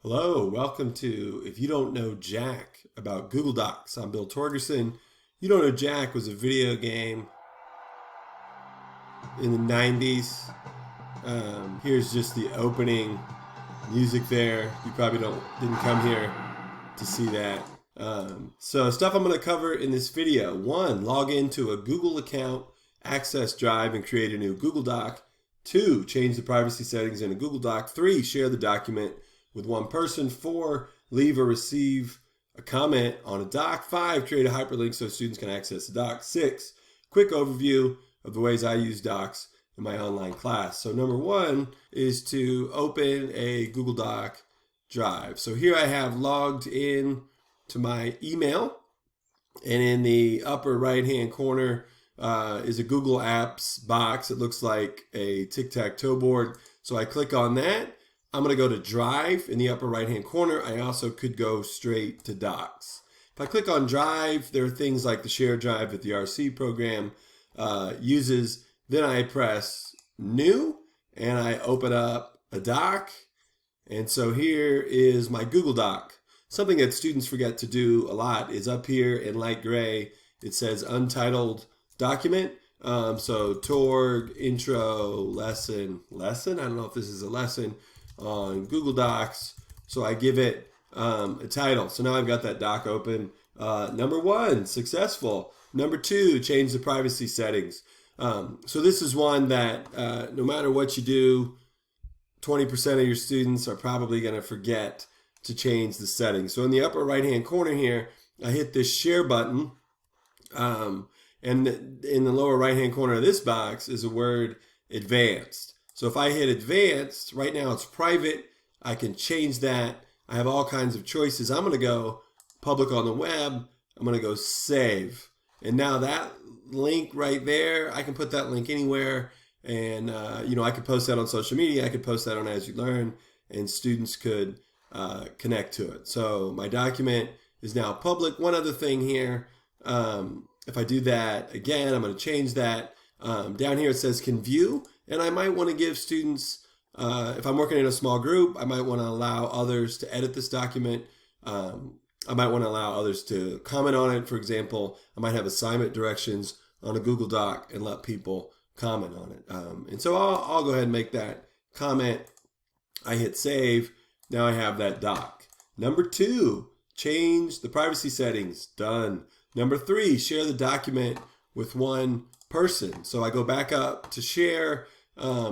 Hello, welcome to If You Don't Know Jack about Google Docs. I'm Bill Torgerson. You Don't Know Jack was a video game in the 90s. Here's just the opening music there. You probably didn't come here to see that. So stuff I'm going to cover in this video. 1. Log into a Google account, access Drive, and create a new Google Doc. 2. Change the privacy settings in a Google Doc. 3. Share the document with one person. 4. Leave or receive a comment on a doc. 5. Create a hyperlink so students can access the doc. 6. Quick overview of the ways I use docs in my online class. So number 1 is to open a Google Doc Drive. So here I have logged in to my email, and in the upper right hand corner is a Google Apps box. It looks like a tic-tac-toe board. So I click on that. I'm going to go to Drive in the upper right hand corner. I also could go straight to Docs. If I click on Drive, there are things like the shared drive that the RC program uses. Then I press New and I open up a doc. And so here is my Google Doc. Something that students forget to do a lot is up here in light gray. It says Untitled Document. So Torg Intro Lesson. I don't know if this is a lesson on Google Docs. So I give it a title. So now I've got that doc open. Number 1, successful. Number 2, change the privacy settings. So this is one that no matter what you do, 20% of your students are probably going to forget to change the settings. So in the upper right hand corner here, I hit this share button. And in the lower right hand corner of this box is a word advanced. So if I hit advanced, right now it's private. I can change that. I have all kinds of choices. I'm going to go public on the web. I'm going to go save. And now that link right there, I can put that link anywhere. And, I could post that on social media. I could post that on As You Learn, and students could connect to it. So my document is now public. One other thing here, if I do that again, I'm going to change that. Down here it says can view, and I might want to give students, if I'm working in a small group, I might want to allow others to edit this document. I might want to allow others to comment on it. For example, I might have assignment directions on a Google Doc and let people comment on it. And so I'll go ahead and make that comment. I hit save. Now I have that doc. Number 2, change the privacy settings. Done. Number 3, share the document with one person. So I go back up to share.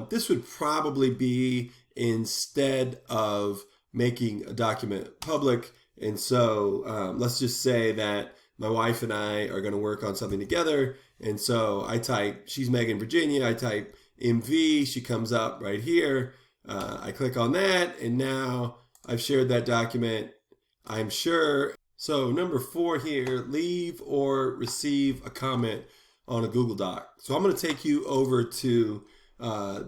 This would probably be instead of making a document public. And so let's just say that my wife and I are going to work on something together. And so I type, she's Megan, Virginia. I type MV. She comes up right here. I click on that, and now I've shared that document, I'm sure. So number 4 here, leave or receive a comment on a Google Doc. So I'm going to take you over to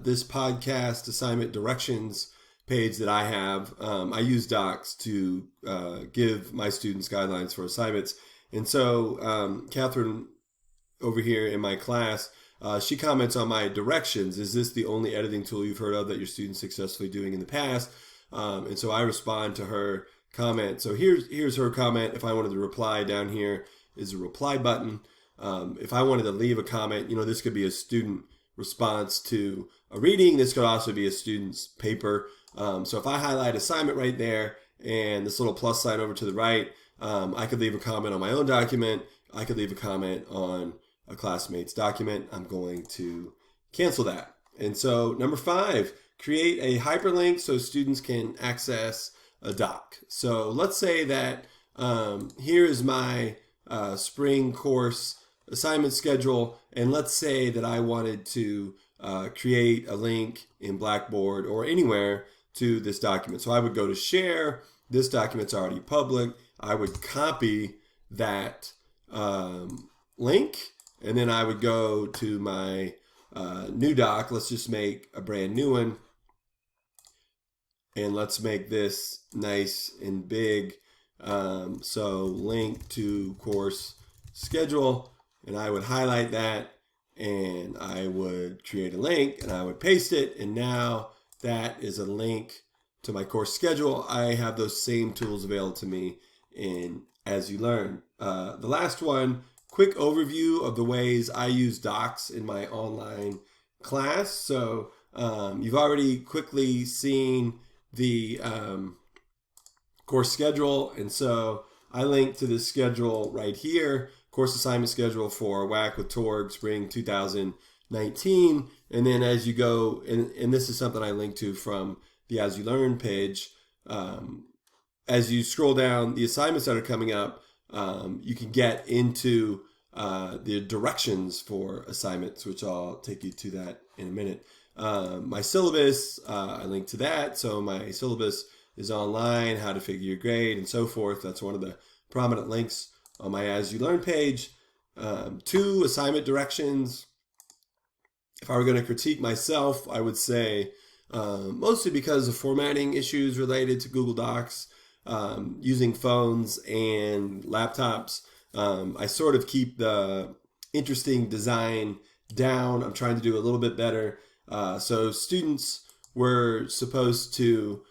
this podcast assignment directions page that I have. I use docs to give my students guidelines for assignments. And so Catherine over here in my class, she comments on my directions. Is this the only editing tool you've heard of that your students successfully doing in the past? And so I respond to her comment. So here's her comment. If I wanted to reply, down here is a reply button. If I wanted to leave a comment, this could be a student response to a reading. This could also be a student's paper. So if I highlight assignment right there and this little plus sign over to the right, I could leave a comment on my own document. I could leave a comment on a classmate's document. I'm going to cancel that. And so number 5, create a hyperlink so students can access a doc. So let's say that here is my spring course assignment schedule, and let's say that I wanted to create a link in Blackboard or anywhere to this document. So I would go to share. This document's already public. I would copy that link, and then I would go to my new doc. Let's just make a brand new one. And let's make this nice and big. So link to course schedule. And I would highlight that, and I would create a link, and I would paste it. And now that is a link to my course schedule, I have those same tools available to me in As You Learn. The last one, quick overview of the ways I use docs in my online class. So you've already quickly seen the course schedule, and so I link to this schedule right here, course assignment schedule for WAC with Torg Spring 2019. And then as you go, and this is something I link to from the As You Learn page, as you scroll down the assignments that are coming up, you can get into the directions for assignments, which I'll take you to that in a minute. My syllabus, I link to that. So my syllabus is online, how to figure your grade and so forth. That's one of the prominent links on my As You Learn page. 2 assignment directions. If I were going to critique myself, I would say mostly because of formatting issues related to Google Docs, using phones and laptops. I sort of keep the interesting design down. I'm trying to do a little bit better. So students were supposed to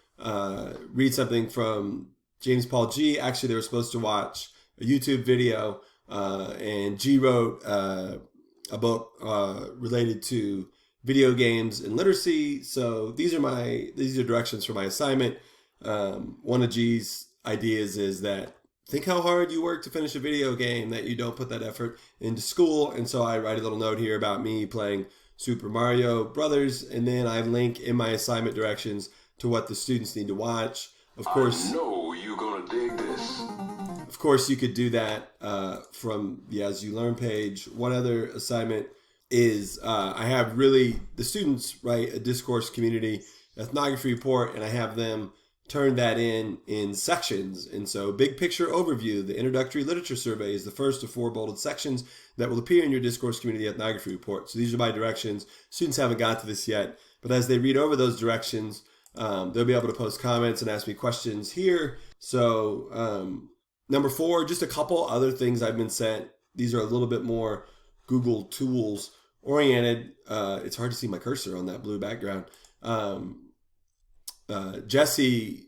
read something from James Paul G. Actually, they were supposed to watch a YouTube video, and G wrote a book related to video games and literacy. So these are directions for my assignment. One of G's ideas is that think how hard you work to finish a video game, that you don't put that effort into school. And so I write a little note here about me playing Super Mario Brothers, and then I link in my assignment directions to what the students need to watch. Of course, I know you're gonna dig this. Of course, you could do that from the As You Learn page. One other assignment is I have the students write a discourse community ethnography report, and I have them turn that in sections. And so big picture overview, the introductory literature survey is the first of 4 bolded sections that will appear in your discourse community ethnography report. So these are my directions. Students haven't got to this yet, but as they read over those directions, they'll be able to post comments and ask me questions here. So number 4, just a couple other things I've been sent. These are a little bit more Google tools oriented. It's hard to see my cursor on that blue background. Jessie,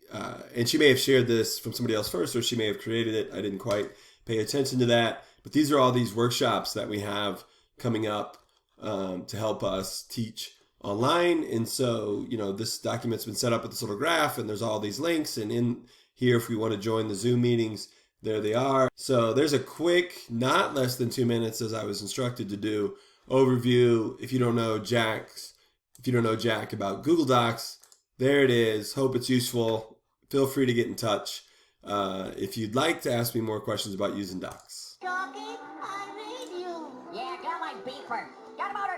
and she may have shared this from somebody else first, or she may have created it. I didn't quite pay attention to that. But these are all these workshops that we have coming up to help us teach online. And so, this document's been set up with this little graph, and there's all these links. And in here, if we want to join the Zoom meetings, there they are. So there's a quick, not less than 2 minutes, as I was instructed to do, overview. If you don't know Jack about Google Docs, there it is. Hope it's useful. Feel free to get in touch if you'd like to ask me more questions about using Docs. Talking on radio. Yeah, got my beeper. Got him out.